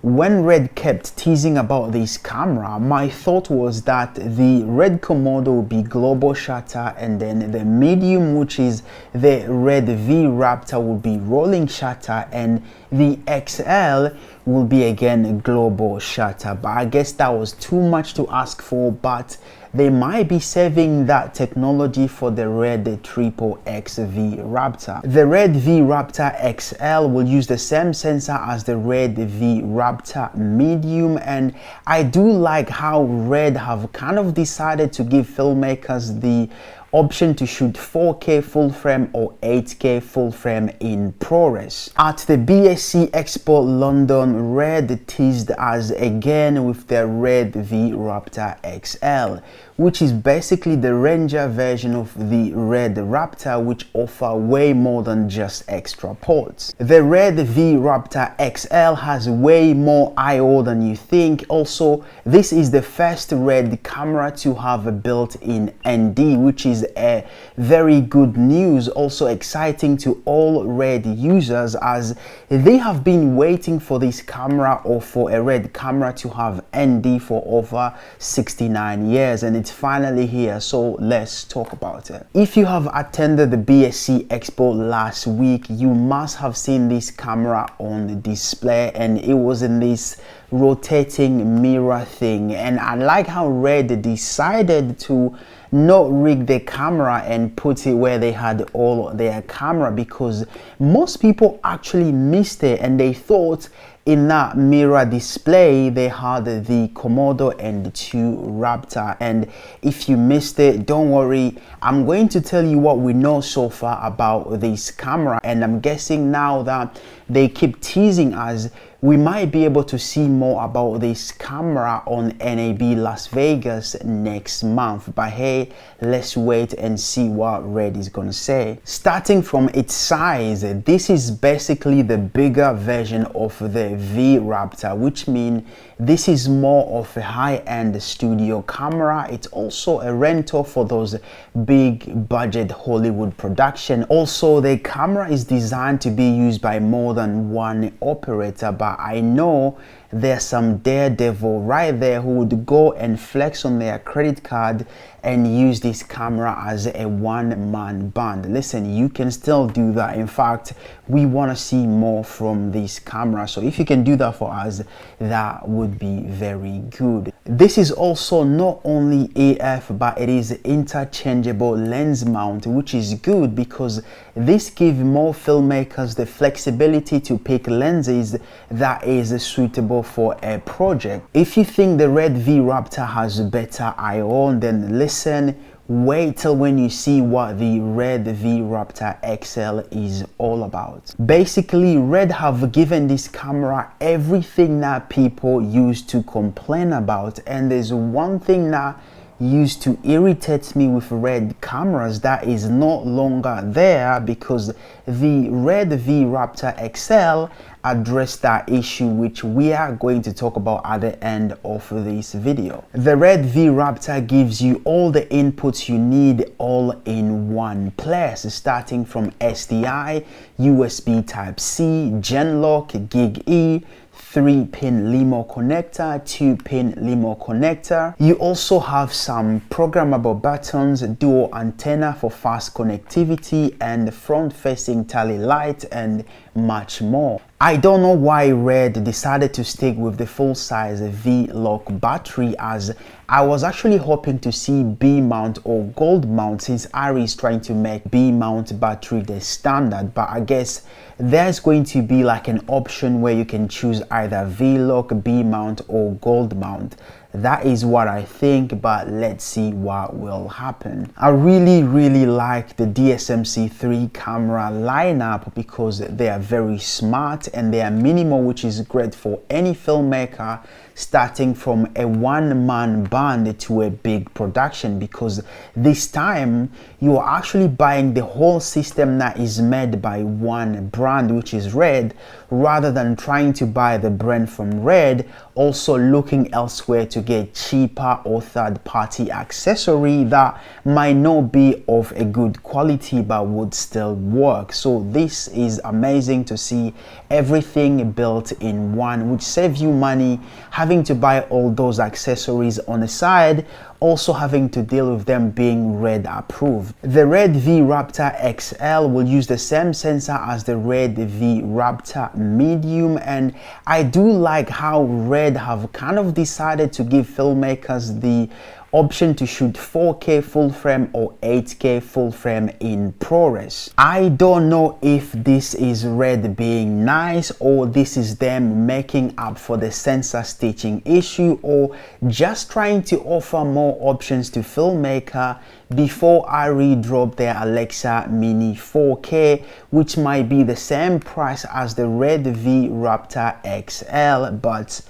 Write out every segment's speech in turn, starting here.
When Red kept teasing about this camera, my thought was that the Red Komodo would be global shutter, and then the medium, which is the Red V Raptor, would be rolling shutter, and the XL will be again a global shutter. But I guess that was too much to ask for, but they might be saving that technology for the Red XXX V Raptor. The Red V Raptor XL will use the same sensor as the Red V Raptor Medium, and I do like how Red have kind of decided to give filmmakers the option to shoot 4K full frame or 8K full frame in ProRes. At the BSC Expo London, Red teased us again with the Red V Raptor XL, which is basically the Ranger version of the Red Raptor, which offer way more than just extra ports. The Red V Raptor XL has way more I/O than you think. Also, this is the first Red camera to have a built-in ND, which is a very good news. Also exciting to all Red users, as they have been waiting for this camera or for a Red camera to have ND for over 69 years, and it's finally here. So let's talk about it. If you have attended the BSC Expo last week, you must have seen this camera on the display, and it was in this rotating mirror thing. And I like how Red decided to not rig the camera and put it where they had all their camera, because most people actually missed it and they thought in that mirror display they had the Komodo and the 2 Raptor. And if you missed it, don't worry, I'm going to tell you what we know so far about this camera, and I'm guessing now that they keep teasing us, we might be able to see more about this camera on NAB Las Vegas next month. But hey, let's wait and see what Red is gonna say. Starting from its size, this is basically the bigger version of the V Raptor, which means this is more of a high-end studio camera. It's also a rental for those big budget Hollywood production. Also, the camera is designed to be used by more than one operator, but I know there's some daredevil right there who would go and flex on their credit card and use this camera as a one-man band. Listen, you can still do that. In fact, we want to see more from this camera, so if you can do that for us, that would be very good. This is also not only AF, but it is interchangeable lens mount, which is good because this gives more filmmakers the flexibility to pick lenses that is suitable for a project. If you think the Red V Raptor has better I/O, then listen, wait till when you see what the Red V Raptor XL is all about. Basically, Red have given this camera everything that people used to complain about, and there's one thing that used to irritate me with Red cameras that is no longer there, because the Red V Raptor XL addressed that issue, which we are going to talk about at the end of this video. The Red V Raptor gives you all the inputs you need all in one place, starting from SDI, USB Type-C, Genlock, Gig E, 3-pin LiMo connector, 2-pin LiMo connector. You also have some programmable buttons, dual antenna for fast connectivity, and front-facing tally light, and much more. I don't know why Red decided to stick with the full-size V-Lock battery, as I was actually hoping to see B-mount or gold mount, since Ari is trying to make B-mount battery the standard, but I guess there's going to be like an option where you can choose either V-Lock, B-mount or gold mount. That is what I think, but let's see what will happen. I really like the DSMC3 camera lineup because they are very smart and they are minimal, which is great for any filmmaker starting from a one-man band to a big production, because this time you are actually buying the whole system that is made by one brand, which is Red, rather than trying to buy the brand from Red, also looking elsewhere to to get cheaper or third-party accessory that might not be of a good quality but would still work. So this is amazing to see everything built in one, which saves you money having to buy all those accessories on the side, also having to deal with them being Red approved. The Red V Raptor XL will use the same sensor as the Red V Raptor Medium, and I do like how Red have kind of decided to give filmmakers the option to shoot 4K full frame or 8K full frame in ProRes. I don't know if this is Red being nice, or this is them making up for the sensor stitching issue, or just trying to offer more options to filmmaker before I redrop their Alexa Mini 4K, which might be the same price as the Red V Raptor XL, but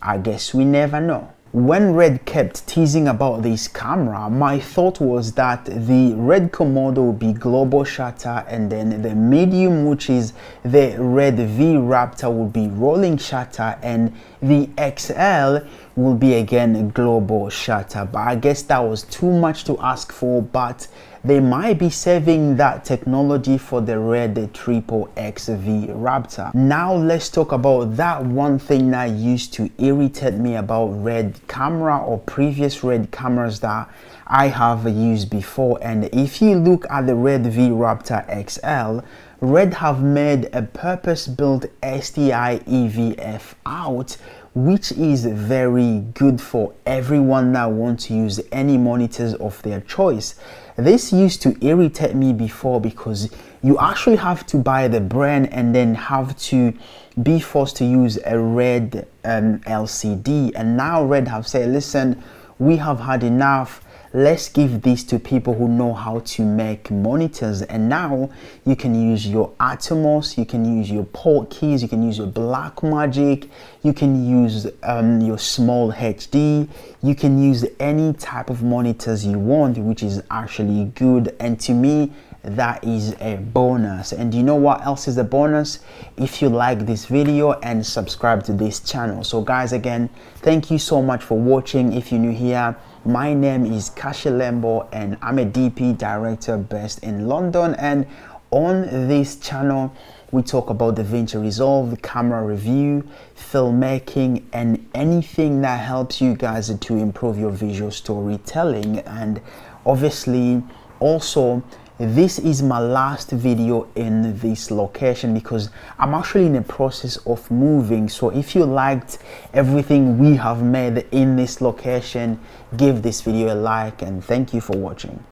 I guess we never know. When Red kept teasing about this camera, my thought was that the Red Komodo would be global shutter, and then the medium, which is the Red V Raptor, would be rolling shutter, and the XL will be again a global shutter. But I guess that was too much to ask for, but they might be saving that technology for the Redvraptorxl V Raptor. Now let's talk about that one thing that used to irritate me about Red camera or previous Red cameras that I have used before. And if you look at the Red V Raptor XL, Red have made a purpose-built STI EVF out, which is very good for everyone that wants to use any monitors of their choice. This used to irritate me before because you actually have to buy the brand and then have to be forced to use a Red LCD. And now Red have said, listen, we have had enough. Let's give this to people who know how to make monitors. And now you can use your Atomos, you can use your port keys, you can use your Blackmagic, you can use your small HD, you can use any type of monitors you want, which is actually good. And to me, that is a bonus. And you know what else is a bonus? If you like this video and subscribe to this channel. So guys, again, thank you so much for watching. If you're new here, my name is Kashilembo and I'm a DP director based in London, and on this channel we talk about DaVinci Resolve, camera review, filmmaking, and anything that helps you guys to improve your visual storytelling. And obviously also, this is my last video in this location because I'm actually in the process of moving. So if you liked everything we have made in this location, give this video a like, and thank you for watching.